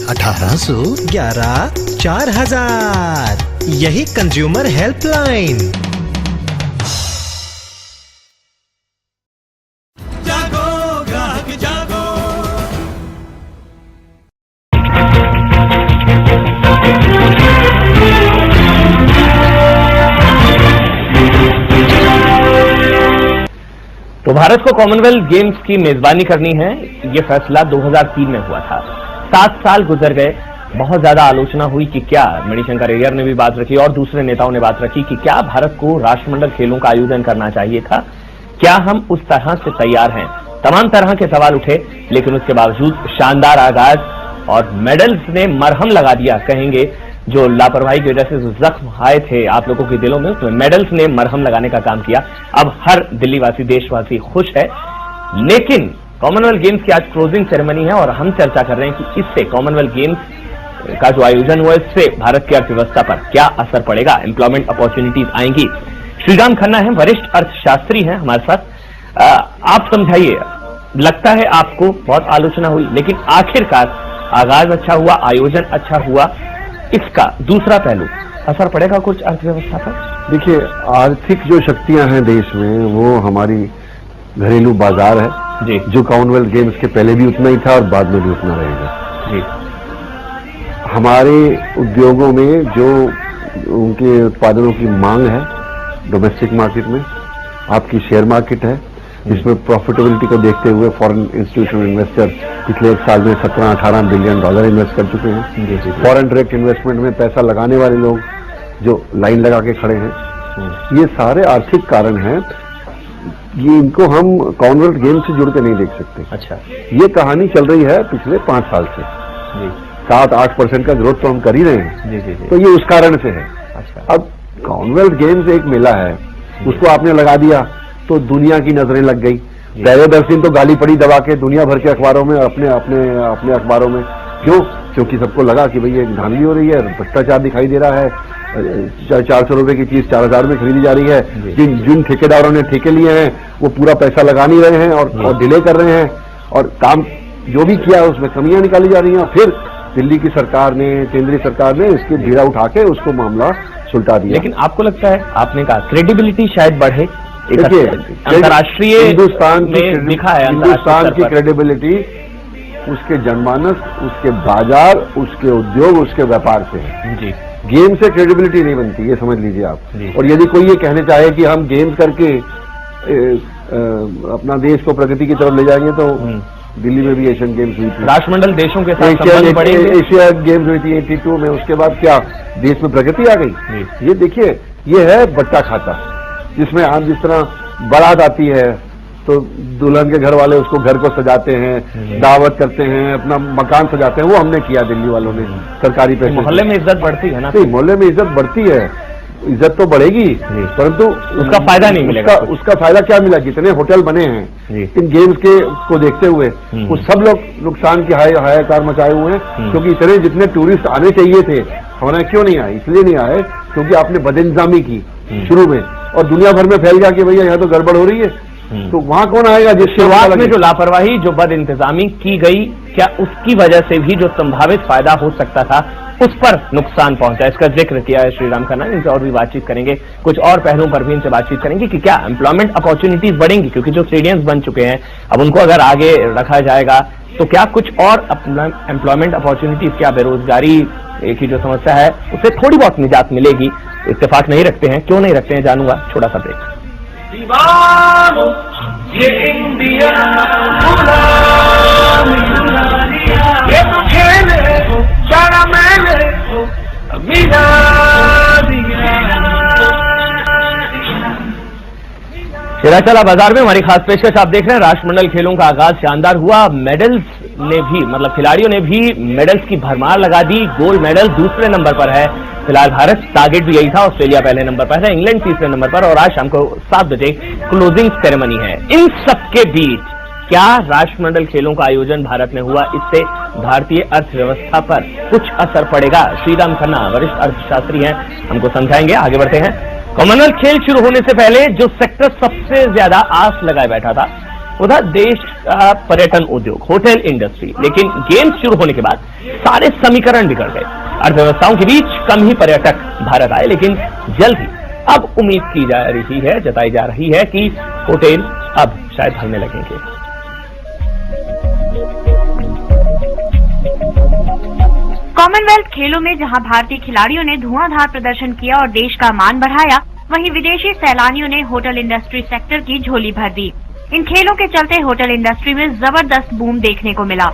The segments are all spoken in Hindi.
1811 4000। यही कंज्यूमर हेल्पलाइन। जागो ग्राहक जागो। तो भारत को कॉमनवेल्थ गेम्स की मेजबानी करनी है, ये फैसला 2003 में हुआ था। 7 साल गुजर गए, बहुत ज्यादा आलोचना हुई कि क्या, मणिशंकर अय्यर ने भी बात रखी और दूसरे नेताओं ने बात रखी कि क्या भारत को राष्ट्रमंडल खेलों का आयोजन करना चाहिए था, क्या हम उस तरह से तैयार हैं। तमाम तरह के सवाल उठे, लेकिन उसके बावजूद शानदार आगाज और मेडल्स ने मरहम लगा दिया, कहेंगे जो लापरवाही की वजह से जो जख्म आए थे आप लोगों के दिलों में, उसमें मेडल्स ने मरहम लगाने का काम किया। अब हर दिल्लीवासी, देशवासी खुश है। लेकिन कॉमनवेल्थ गेम्स की आज क्लोजिंग सेरेमनी है और हम चर्चा कर रहे हैं कि इससे कॉमनवेल्थ गेम्स का जो आयोजन हुआ, इससे भारत की अर्थव्यवस्था पर क्या असर पड़ेगा, एम्प्लॉयमेंट अपॉर्चुनिटीज आएंगी। श्रीराम खन्ना है, वरिष्ठ अर्थशास्त्री हैं हमारे साथ। आप समझाइए, लगता है आपको बहुत आलोचना हुई, लेकिन आखिरकार आगाज अच्छा हुआ, आयोजन अच्छा हुआ, इसका दूसरा पहलू असर पड़ेगा कुछ अर्थव्यवस्था पर? देखिए, आर्थिक जो शक्तियां हैं देश में, वो हमारी घरेलू बाजार है जी, जो कॉमनवेल्थ गेम्स के पहले भी उतना ही था और बाद में भी उतना रहेगा जी। हमारे उद्योगों में जो उनके उत्पादनों की मांग है डोमेस्टिक मार्केट में, आपकी शेयर मार्केट है, जिसमें प्रॉफिटेबिलिटी को देखते हुए फॉरेन इंस्टीट्यूशनल इन्वेस्टर पिछले एक साल में 17-18 बिलियन डॉलर इन्वेस्ट कर चुके हैं। फॉरेन डायरेक्ट इन्वेस्टमेंट में पैसा लगाने वाले लोग जो लाइन लगा के खड़े हैं, ये सारे आर्थिक कारण हैं। ये इनको हम कॉमनवेल्थ गेम से जुड़ के नहीं देख सकते। अच्छा, ये कहानी चल रही है पिछले 5 साल से। 7-8% का ग्रोथ तो हम कर ही रहे हैं, तो ये उस कारण से है। अच्छा, अब कॉमनवेल्थ गेम्स एक मेला है, उसको आपने लगा दिया तो दुनिया की नजरें लग गई। प्रियदर्शी तो गाली पड़ी दबा के दुनिया भर के अखबारों में, अपने अपने अपने अखबारों में। क्यों? क्योंकि सबको लगा कि भाई ये धांधली हो रही है, भ्रष्टाचार दिखाई दे रहा है। 400 रुपए की चीज 4000 में खरीदी जा रही है। जिन ठेकेदारों ने ठेके लिए हैं वो पूरा पैसा लगा नहीं रहे हैं और डिले कर रहे हैं, और काम जो भी किया है उसमें कमियां निकाली जा रही हैं। फिर दिल्ली की सरकार ने, केंद्रीय सरकार ने इसकी भीड़ा उठा के उसको मामला सुलटा दिया। लेकिन आपको लगता है, आपने कहा क्रेडिबिलिटी शायद बढ़े, देखिए अंतर्राष्ट्रीय हिंदुस्तान दिखा है, हिंदुस्तान की क्रेडिबिलिटी उसके जनमानस, उसके बाजार, उसके उद्योग, उसके व्यापार से है जी। गेम से क्रेडिबिलिटी नहीं बनती, ये समझ लीजिए आप। और यदि कोई ये कहने चाहे कि हम गेम्स करके अपना देश को प्रगति की तरफ ले जाएंगे, तो दिल्ली में भी एशियन गेम्स हुई थी, राष्ट्रमंडल देशों के साथ एशिया गेम्स हुई थी 82 में। उसके बाद क्या देश में प्रगति आ गई? ये देखिए, ये है बट्टा खाता, जिसमें आप जिस तरह बारात आती है तो दुल्हन के घर वाले उसको घर को सजाते हैं, दावत करते हैं, अपना मकान सजाते हैं। वो हमने किया दिल्ली वालों ने, सरकारी पैसे। मोहल्ले में इज्जत बढ़ती है ना? नहीं, मोहल्ले में इज्जत बढ़ती है, इज्जत तो बढ़ेगी, परंतु उसका फायदा नहीं मिलेगा। उसका फायदा क्या मिला? जितने होटल बने हैं इन गेम्स के को देखते हुए, वो सब लोग नुकसान की हाहाकार मचाए हुए हैं। क्योंकि इतने जितने टूरिस्ट आने चाहिए थे, हमारे क्यों नहीं आए? इसलिए नहीं आए क्योंकि आपने बदइंतजामी की शुरू में, और दुनिया भर में फैल गया कि भैया यहाँ तो गड़बड़ हो रही है। तो वहां कौन आएगा? जिस शुरुआत में जो लापरवाही, जो बद इंतजामी की गई, क्या उसकी वजह से भी जो संभावित फायदा हो सकता था उस पर नुकसान पहुंचा? इसका जिक्र किया है श्रीराम खन्ना। इनसे और भी बातचीत करेंगे, कुछ और पहलुओं पर भी इनसे बातचीत करेंगे कि क्या एम्प्लॉयमेंट अपॉर्चुनिटीज बढ़ेंगी, क्योंकि जो स्टेडियम्स बन चुके हैं अब उनको अगर आगे रखा जाएगा तो क्या कुछ और एम्प्लॉयमेंट अपॉर्चुनिटीज, क्या बेरोजगारी की जो समस्या है उससे थोड़ी बहुत निजात मिलेगी? इत्तेफाक नहीं रखते हैं, क्यों नहीं रखते हैं, जानूंगा। छोटा सा ब्रेक। ये इंडिया ये तो खेल है, सारा मैंने मीना चिराचला बाजार में हमारी खास पेशकश आप देख रहे हैं। राष्ट्रमंडल खेलों का आगाज शानदार हुआ। मेडल्स ने भी, मतलब खिलाड़ियों ने भी मेडल्स की भरमार लगा दी। गोल्ड मेडल दूसरे नंबर पर है फिलहाल भारत, टारगेट भी यही था। ऑस्ट्रेलिया पहले नंबर पर है, इंग्लैंड तीसरे नंबर पर, और आज शाम को 7 बजे क्लोजिंग सेरेमनी है। इन सबके बीच क्या राष्ट्रमंडल खेलों का आयोजन भारत में हुआ, इससे भारतीय अर्थव्यवस्था पर कुछ असर पड़ेगा? श्रीराम खन्ना वरिष्ठ अर्थशास्त्री हैं, हमको समझाएंगे। आगे बढ़ते हैं। कॉमनवेल्थ खेल शुरू होने से पहले जो सेक्टर सबसे ज्यादा आस लगाए बैठा था वो था देश का पर्यटन उद्योग, होटल इंडस्ट्री। लेकिन गेम्स शुरू होने के बाद सारे समीकरण बिगड़ गए। अर्थव्यवस्थाओं के बीच कम ही पर्यटक भारत आए, लेकिन जल्द ही अब उम्मीद की जा रही है, जताई जा रही है कि होटल अब शायद भरने लगेंगे। कॉमनवेल्थ खेलों में जहां भारतीय खिलाड़ियों ने धुआंधार प्रदर्शन किया और देश का मान बढ़ाया, वहीं विदेशी सैलानियों ने होटल इंडस्ट्री सेक्टर की झोली भर दी। इन खेलों के चलते होटल इंडस्ट्री में जबरदस्त बूम देखने को मिला।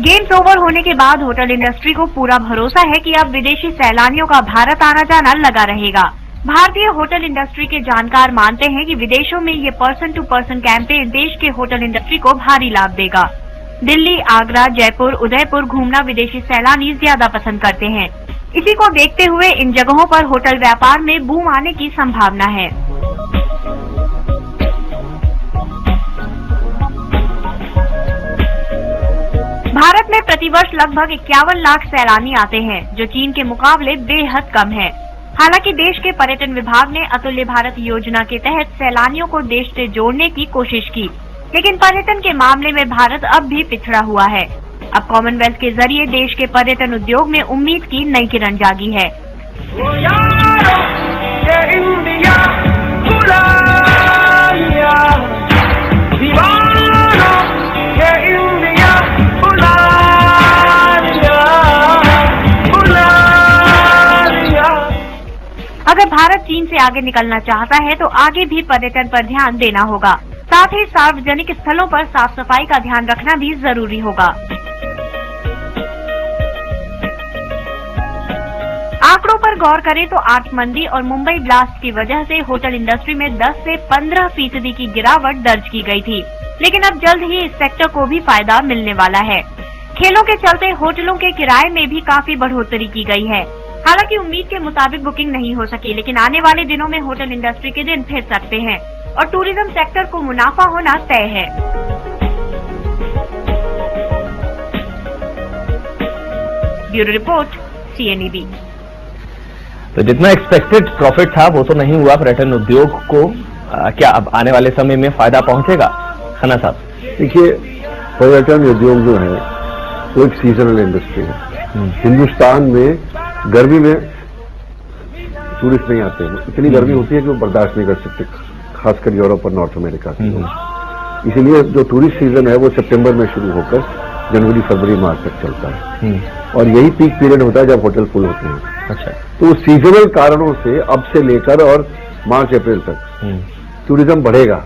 गेम्स ओवर होने के बाद होटल इंडस्ट्री को पूरा भरोसा है कि अब विदेशी सैलानियों का भारत आना जाना लगा रहेगा। भारतीय होटल इंडस्ट्री के जानकार मानते हैं कि विदेशों में ये पर्सन टू पर्सन कैंपेन देश के होटल इंडस्ट्री को भारी लाभ देगा। दिल्ली, आगरा, जयपुर, उदयपुर घूमना विदेशी सैलानी ज्यादा पसंद करते हैं। इसी को देखते हुए इन जगहों पर होटल व्यापार में बूम आने की संभावना है। भारत में प्रतिवर्ष लगभग 51 लाख सैलानी आते हैं, जो चीन के मुकाबले बेहद कम है। हालांकि देश के पर्यटन विभाग ने अतुल्य भारत योजना के तहत सैलानियों को देश से जोड़ने की कोशिश की, लेकिन पर्यटन के मामले में भारत अब भी पिछड़ा हुआ है। अब कॉमनवेल्थ के जरिए देश के पर्यटन उद्योग में उम्मीद की नई किरण जागी है। अगर भारत चीन से आगे निकलना चाहता है तो आगे भी पर्यटन पर ध्यान देना होगा। साथ ही सार्वजनिक स्थलों पर साफ सफाई का ध्यान रखना भी जरूरी होगा। आंकड़ों पर गौर करें तो आर्थिक और मुंबई ब्लास्ट की वजह से होटल इंडस्ट्री में 10 से 15% की गिरावट दर्ज की गई थी, लेकिन अब जल्द ही इस सेक्टर को भी फायदा मिलने वाला है। खेलों के चलते होटलों के किराए में भी काफी बढ़ोतरी की गई है। हालांकि उम्मीद के मुताबिक बुकिंग नहीं हो सकी, लेकिन आने वाले दिनों में होटल इंडस्ट्री के दिन फिर सकते हैं और टूरिज्म सेक्टर को मुनाफा होना तय है। Bureau report, CNEB। तो जितना एक्सपेक्टेड प्रॉफिट था वो तो नहीं हुआ पर्यटन उद्योग को। क्या अब आने वाले समय में फायदा पहुंचेगा? खन्ना साहब, देखिए, पर्यटन उद्योग जो है वो एक सीजनल इंडस्ट्री है। हिंदुस्तान में गर्मी में टूरिस्ट नहीं आते हैं, इतनी गर्मी होती है कि वो बर्दाश्त नहीं कर सकते, खासकर यूरोप और नॉर्थ अमेरिका के लोग। इसीलिए जो टूरिस्ट सीजन है वो सितंबर में शुरू होकर जनवरी, फरवरी, मार्च तक चलता है और यही पीक पीरियड होता है जब होटल फुल होते हैं। अच्छा। तो सीजनल कारणों से अब से लेकर और मार्च अप्रैल तक टूरिज्म बढ़ेगा।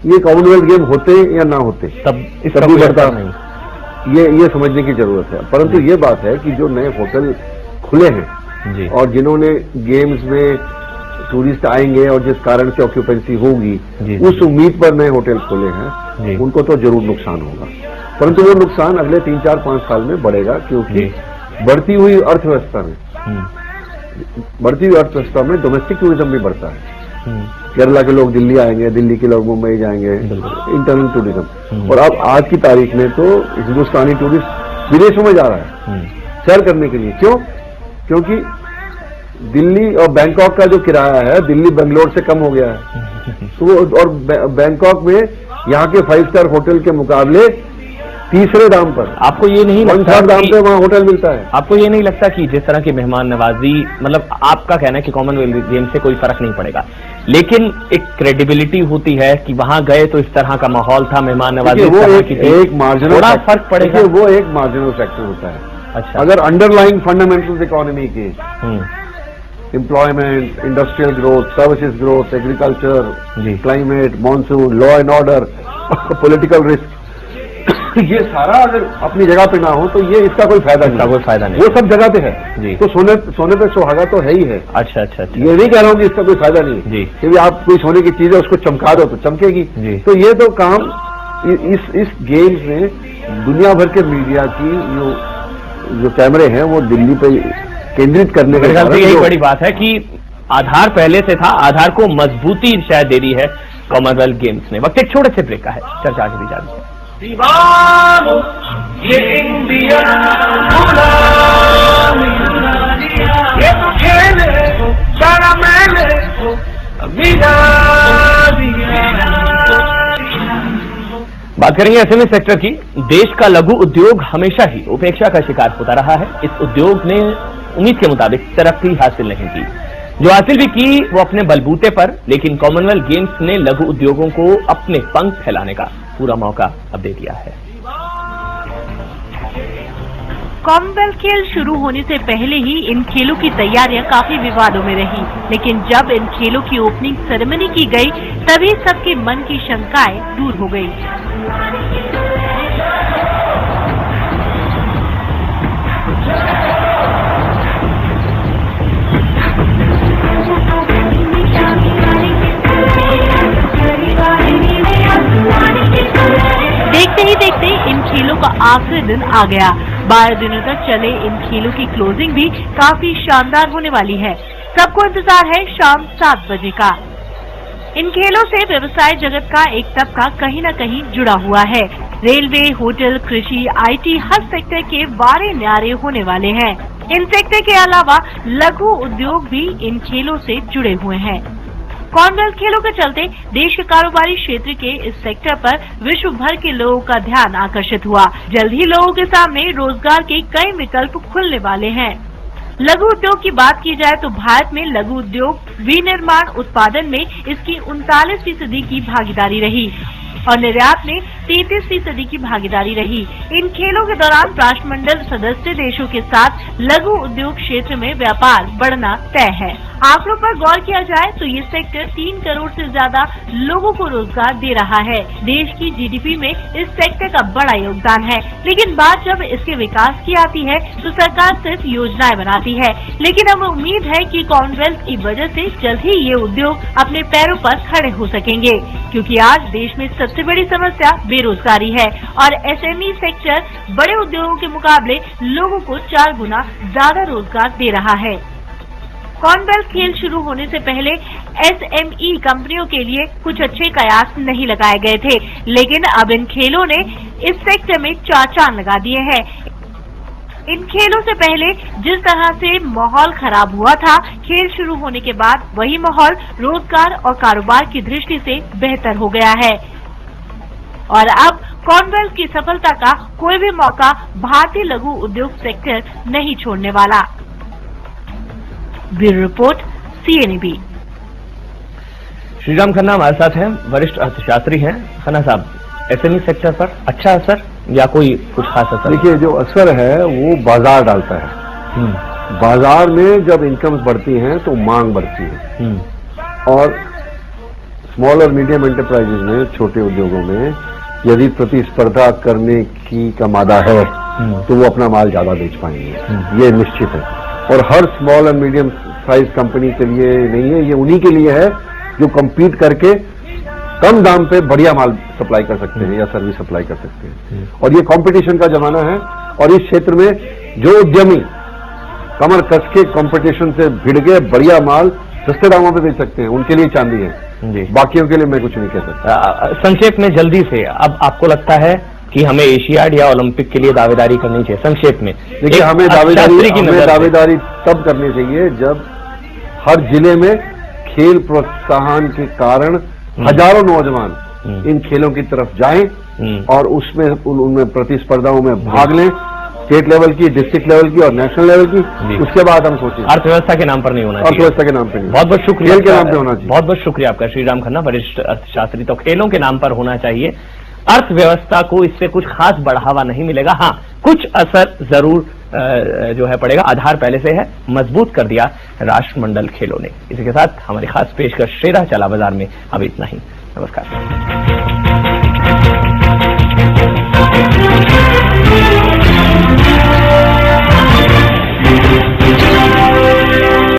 ये कॉमनवेल्थ गेम होते या ना होते तब भी बढ़ता नहीं, ये समझने की जरूरत है। परंतु ये बात है कि जो नए होटल खुले हैं और जिन्होंने गेम्स में टूरिस्ट आएंगे और जिस कारण से ऑक्यूपेंसी होगी, उस उम्मीद पर नए होटल खोले हैं, उनको तो जरूर नुकसान होगा। परंतु वो नुकसान अगले 3, 4, 5 साल में बढ़ेगा, क्योंकि बढ़ती हुई अर्थव्यवस्था में डोमेस्टिक टूरिज्म भी बढ़ता है। केरला के लोग दिल्ली आएंगे, दिल्ली के लोग मुंबई जाएंगे, इंटरनल टूरिज्म। और अब आज की तारीख में तो हिंदुस्तानी टूरिस्ट विदेशों में जा रहा है सैर करने के लिए। क्यों? क्योंकि दिल्ली और बैंकॉक का जो किराया है दिल्ली बेंगलोर से कम हो गया है। तो और बैंकॉक में यहाँ के 5 स्टार होटल के मुकाबले तीसरे दाम पर, आपको ये नहीं लगता दाम पे वहाँ होटल मिलता है? आपको ये नहीं लगता कि जिस तरह की मेहमान नवाजी, मतलब आपका कहना है कि कॉमनवेल्थ गेम से कोई फर्क नहीं पड़ेगा, लेकिन एक क्रेडिबिलिटी होती है कि वहां गए तो इस तरह का माहौल था, मेहमान नवाजी, वो एक मार्जिनल, थोड़ा फर्क पड़ेगा। वो एक मार्जिनल फैक्टर होता है। अच्छा। अगर अंडरलाइंग फंडामेंटल्स इकोनॉमी के, employment, industrial growth, services growth, agriculture, climate, monsoon, law and order, political risk, ये सारा अगर अपनी जगह पे ना हो तो ये इसका कोई फायदा नहीं। वो सब जगह पे है। तो सोने पे सुहागा तो है ही है। अच्छा। ये नहीं कह रहा हूँ कि इसका कोई फायदा नहीं, क्योंकि आप कोई सोने की चीज है उसको चमका दो तो चमकेगी। तो ये तो काम इस गेम्स में दुनिया भर के मीडिया की जो कैमरे हैं वो दिल्ली पे केंद्रित करने का यही बड़ी बात है कि आधार पहले से था, आधार को मजबूती शायद दे दी है कॉमनवेल्थ गेम्स ने। वक्त एक छोटे से ब्रेक का है, चर्चा आगे भी जारी है। दीवानो ये इंडिया गुलामी, ये तो खेल है सारा मैंने बात करेंगे एसएमई सेक्टर की। देश का लघु उद्योग हमेशा ही उपेक्षा का शिकार होता रहा है। इस उद्योग ने उम्मीद के मुताबिक तरक्की हासिल नहीं की, जो हासिल भी की वो अपने बलबूते पर, लेकिन कॉमनवेल्थ गेम्स ने लघु उद्योगों को अपने पंख फैलाने का पूरा मौका अब दे दिया है। कॉमनवेल्थ खेल शुरू होने से पहले ही इन खेलों की तैयारियां काफी विवादों में रही, लेकिन जब इन खेलों की ओपनिंग सेरेमनी की गई तभी सबके मन की शंकाएं दूर हो गई। देखते ही देखते इन खेलों का आखिरी दिन आ गया। 12 दिनों तक चले इन खेलों की क्लोजिंग भी काफी शानदार होने वाली है। सबको इंतजार है शाम 7 बजे का। इन खेलों से व्यवसाय जगत का एक तबका कहीं न कहीं जुड़ा हुआ है। रेलवे, होटल, कृषि, आईटी, हर सेक्टर के वारे न्यारे होने वाले हैं। इन सेक्टर के अलावा लघु उद्योग भी इन खेलों से जुड़े हुए हैं। कॉमनवेल्थ खेलों के चलते देश के कारोबारी क्षेत्र के इस सेक्टर पर विश्व भर के लोगों का ध्यान आकर्षित हुआ। जल्द ही लोगों के सामने रोजगार के कई विकल्प खुलने वाले हैं। लघु उद्योग की बात की जाए तो भारत में लघु उद्योग विनिर्माण उत्पादन में इसकी 39% की भागीदारी रही और निर्यात में 33% की भागीदारी रही। इन खेलों के दौरान राष्ट्रमंडल सदस्य देशों के साथ लघु उद्योग क्षेत्र में व्यापार बढ़ना तय है। आंकड़ों पर गौर किया जाए तो ये सेक्टर 3 करोड़ से ज्यादा लोगों को रोजगार दे रहा है। देश की जीडीपी में इस सेक्टर का बड़ा योगदान है, लेकिन बात जब इसके विकास की आती है तो सरकार सिर्फ योजनाएं बनाती है। लेकिन हमें उम्मीद है कि कॉमनवेल्थ की वजह से जल्द ही ये उद्योग अपने पैरों पर खड़े हो सकेंगे, क्योंकि आज देश में सबसे बड़ी समस्या बेरोजगारी है और एसएमई सेक्टर बड़े उद्योगों के मुकाबले लोगों को 4 गुना ज्यादा रोजगार दे रहा है। कॉमनवेल्थ खेल शुरू होने से पहले एसएमई कंपनियों के लिए कुछ अच्छे कयास नहीं लगाए गए थे, लेकिन अब इन खेलों ने इस सेक्टर में 4 चांद लगा दिए हैं। इन खेलों से पहले जिस तरह से माहौल खराब हुआ था, खेल शुरू होने के बाद वही माहौल रोजगार और कारोबार की दृष्टि से बेहतर हो गया है और अब कॉमनवेल्थ की सफलता का कोई भी मौका भारतीय लघु उद्योग सेक्टर नहीं छोड़ने वाला। Bureau report, CNB. Shriram Khanna हमारे साथ हैं, वरिष्ठ अर्थशास्त्री हैं। खन्ना साहब, एसएमई सेक्टर पर अच्छा असर या कोई कुछ खास असर? देखिए, जो असर है वो बाजार डालता है। बाजार में जब इनकम्स बढ़ती हैं तो मांग बढ़ती है और स्मॉल और मीडियम एंटरप्राइजेज में, छोटे उद्योगों में यदि प्रतिस्पर्धा करने की का मादा है तो वो अपना माल ज्यादा बेच पाएंगे, ये निश्चित है। और हर स्मॉल और मीडियम साइज कंपनी के लिए नहीं है, ये उन्हीं के लिए है जो compete करके कम दाम पे बढ़िया माल सप्लाई कर सकते हैं या सर्विस सप्लाई कर सकते हैं। और ये कंपटीशन का जमाना है और इस क्षेत्र में जो उद्यमी कमर कस के कंपटीशन से भिड़ गए बढ़िया माल सस्ते दामों पे बेच सकते हैं, उनके लिए चांदी है जी। बाकियों के लिए मैं कुछ नहीं कह सकता। संक्षेप में जल्दी से, अब आपको लगता है कि हमें एशियाड या ओलंपिक के लिए दावेदारी करनी चाहिए? संक्षेप में देखिए, हमें दावेदारी तब करनी चाहिए जब हर जिले में खेल प्रोत्साहन के कारण हजारों नौजवान इन खेलों की तरफ जाएं और उसमें उनमें प्रतिस्पर्धाओं में भाग लें, स्टेट लेवल की, डिस्ट्रिक्ट लेवल की और नेशनल लेवल की। उसके बाद हम सोचें। अर्थव्यवस्था के नाम पर नहीं होना चाहिए, अर्थव्यवस्था के नाम पर नहीं। बहुत बहुत शुक्रिया, खेल के नाम पर होना चाहिए। बहुत बहुत शुक्रिया आपका श्रीराम खन्ना, वरिष्ठ अर्थशास्त्री। तो खेलों के नाम पर होना चाहिए, अर्थव्यवस्था को इससे कुछ खास बढ़ावा नहीं मिलेगा। हाँ, कुछ असर जरूर जो है पड़ेगा। आधार पहले से है, मजबूत कर दिया राष्ट्रमंडल खेलों ने। इसी के साथ हमारी खास पेशकश शेरा चला बाजार में अब इतना ही। नमस्कार।